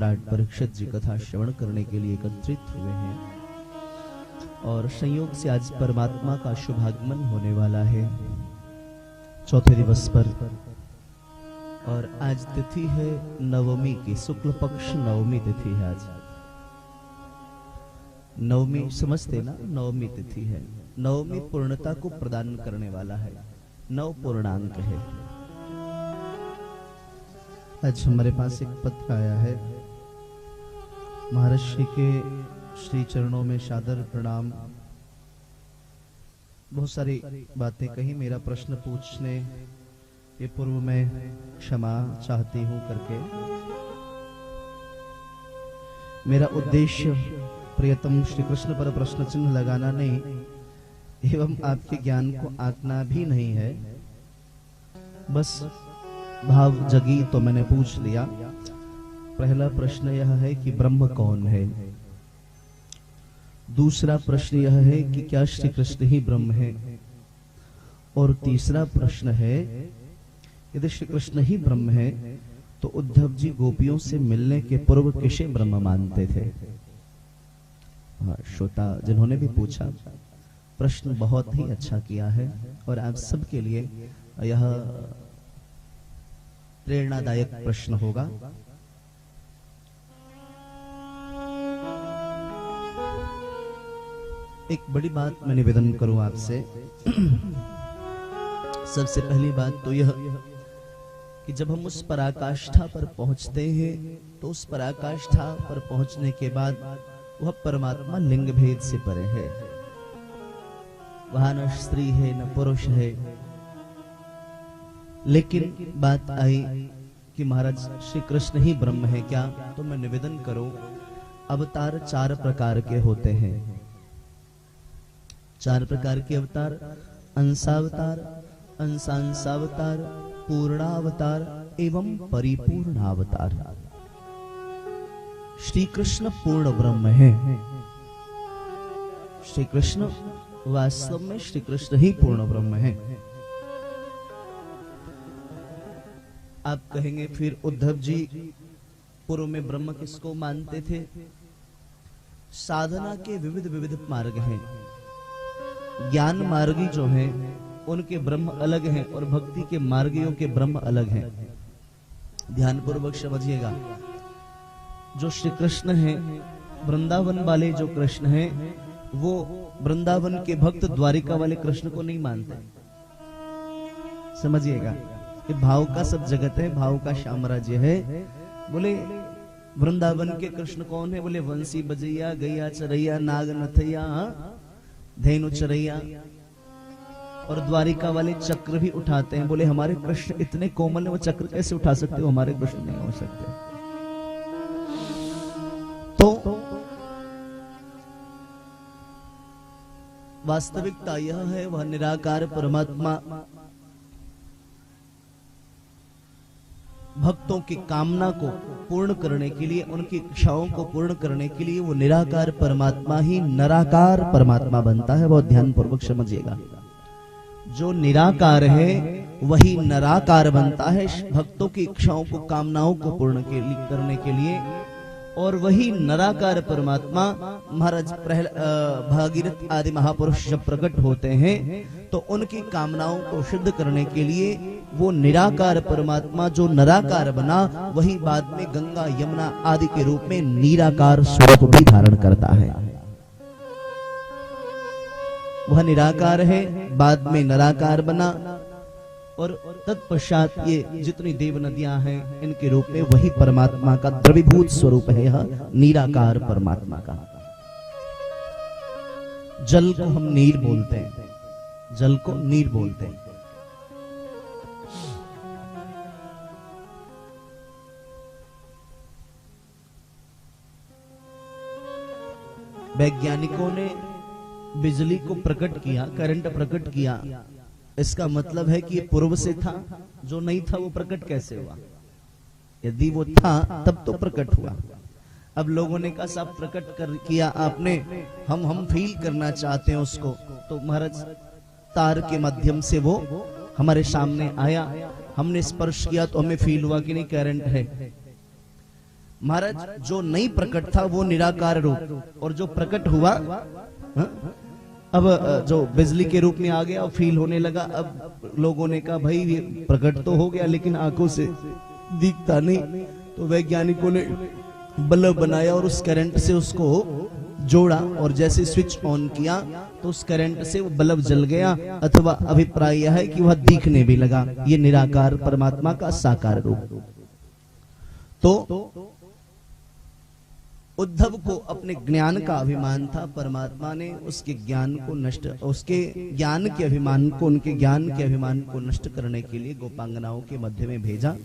सम्राट परीक्षित जी कथा श्रवण करने के लिए एकत्रित हुए हैं और संयोग से आज परमात्मा का शुभागमन होने वाला है चौथे दिवस पर। और आज तिथि है नवमी की, शुक्ल पक्ष नवमी तिथि है आज। नवमी समझते ना, नवमी तिथि है। नवमी पूर्णता को प्रदान करने वाला है, नव पूर्णांक है। आज हमारे पास एक पत्र आया है, महर्षि के श्री चरणों में सादर प्रणाम। बहुत सारी बातें कही, मेरा प्रश्न पूछने के पूर्व में क्षमा चाहती हूं करके। मेरा उद्देश्य प्रियतम श्री कृष्ण पर प्रश्न चिन्ह लगाना नहीं एवं आपके ज्ञान को आंकना भी नहीं है, बस भाव जगी तो मैंने पूछ लिया। पहला प्रश्न यह है कि ब्रह्म कौन है। दूसरा प्रश्न यह है कि क्या श्री कृष्ण ही ब्रह्म है। और तीसरा प्रश्न है, यदि श्री कृष्ण ही ब्रह्म है तो उद्धव जी गोपियों से मिलने के पूर्व किसे ब्रह्म मानते थे। श्रोता जिन्होंने भी पूछा, प्रश्न बहुत ही अच्छा किया है और आप सबके लिए यह प्रेरणादायक प्रश्न होगा। एक बड़ी बात मैं निवेदन करूं आपसे। सबसे पहली बात तो यह कि जब हम उस पराकाष्ठा पर पहुंचते हैं तो उस पराकाष्ठा पर पहुंचने के बाद वह परमात्मा लिंग भेद से परे है। वहां न स्त्री है न पुरुष है। लेकिन बात आई कि महाराज श्री कृष्ण ही ब्रह्म है क्या, तो मैं निवेदन करूं, अवतार 4 प्रकार के होते हैं। 4 प्रकार के अवतार, अंशावतार, अंशांशावतार, पूर्णावतार एवं परिपूर्णावतार। श्री कृष्ण पूर्ण ब्रह्म है। श्री कृष्ण वास्तव में श्री कृष्ण ही पूर्ण ब्रह्म है। आप कहेंगे फिर उद्धव जी पूर्व में ब्रह्म किसको मानते थे। साधना के विविध विविध मार्ग हैं। ज्ञान मार्गी जो हैं उनके ब्रह्म अलग हैं और भक्ति के मार्गियों के ब्रह्म अलग हैं। ध्यान पूर्वक समझिएगा। जो श्री कृष्ण हैं, वृंदावन वाले जो कृष्ण हैं, वो वृंदावन के भक्त द्वारिका वाले कृष्ण को नहीं मानते। समझिएगा, ये भाव का सब जगत है, भाव का साम्राज्य है। बोले वृंदावन के कृष्ण कौन है, बोले वंशी बजैया, गैया चरैया, नाग नथैया, धेनु चरैया। और द्वारिका वाले चक्र भी उठाते हैं। बोले हमारे कृष्ण इतने कोमल है, वो चक्र कैसे उठा सकते हो, हमारे कृष्ण नहीं हो सकते। तो वास्तविकता यह है, वह निराकार परमात्मा भक्तों की कामना को पूर्ण करने के लिए, उनकी इच्छाओं को पूर्ण करने के लिए वो निराकार परमात्मा ही नराकार परमात्मा बनता है। बहुत ध्यान पूर्वक समझिएगा। जो निराकार है वही नराकार बनता है भक्तों की इच्छाओं को, कामनाओं को पूर्ण करने के लिए। और वही नराकार परमात्मा महाराज भागीरथ आदि महापुरुष जब प्रकट होते हैं तो उनकी कामनाओं को सिद्ध करने के लिए वो निराकार परमात्मा जो नराकार बना, वही बाद में गंगा यमुना आदि के रूप में निराकार स्वरूप भी धारण करता है। वह निराकार है, बाद में नराकार बना और तत्पश्चात ये जितनी देव नदियां हैं इनके रूप में वही परमात्मा का द्रवीभूत स्वरूप है, यह निराकार परमात्मा का। जल को हम नीर बोलते हैं, जल को नीर बोलते हैं। वैज्ञानिकों ने बिजली को प्रकट किया, करंट प्रकट किया। इसका मतलब है कि ये पूर्व से था, जो नहीं था वो प्रकट कैसे हुआ। यदि वो था तब तो प्रकट हुआ। अब लोगों ने कहा सब प्रकट कर किया आपने, हम फील करना चाहते हैं उसको। तो महाराज तार के माध्यम से वो हमारे सामने आया, हमने स्पर्श किया तो हमें फील हुआ कि नहीं करंट है। महाराज जो नहीं प्रकट था वो निराकार रूप, और जो प्रकट हुआ अब जो बिजली के रूप में आ गया और फील होने लगा। अब लोगों ने कहा भाई ये प्रकट तो हो गया लेकिन आंखों से दिखता नहीं, तो वैज्ञानिकों ने बल्ब बनाया और उस करंट से उसको जोड़ा, और जैसे स्विच ऑन किया तो उस करंट से वो बल्ब जल गया, अथवा अभिप्राय यह है कि वह दिखने भी लगा। ये निराकार परमात्मा का साकार रूप। तो उद्धव को अपने ज्ञान का अभिमान था, परमात्मा ने उसके ज्ञान को नष्ट, उसके ज्ञान के अभिमान को, उनके ज्ञान के अभिमान को नष्ट करने के लिए गोपांगनाओं के मध्य में भेजा।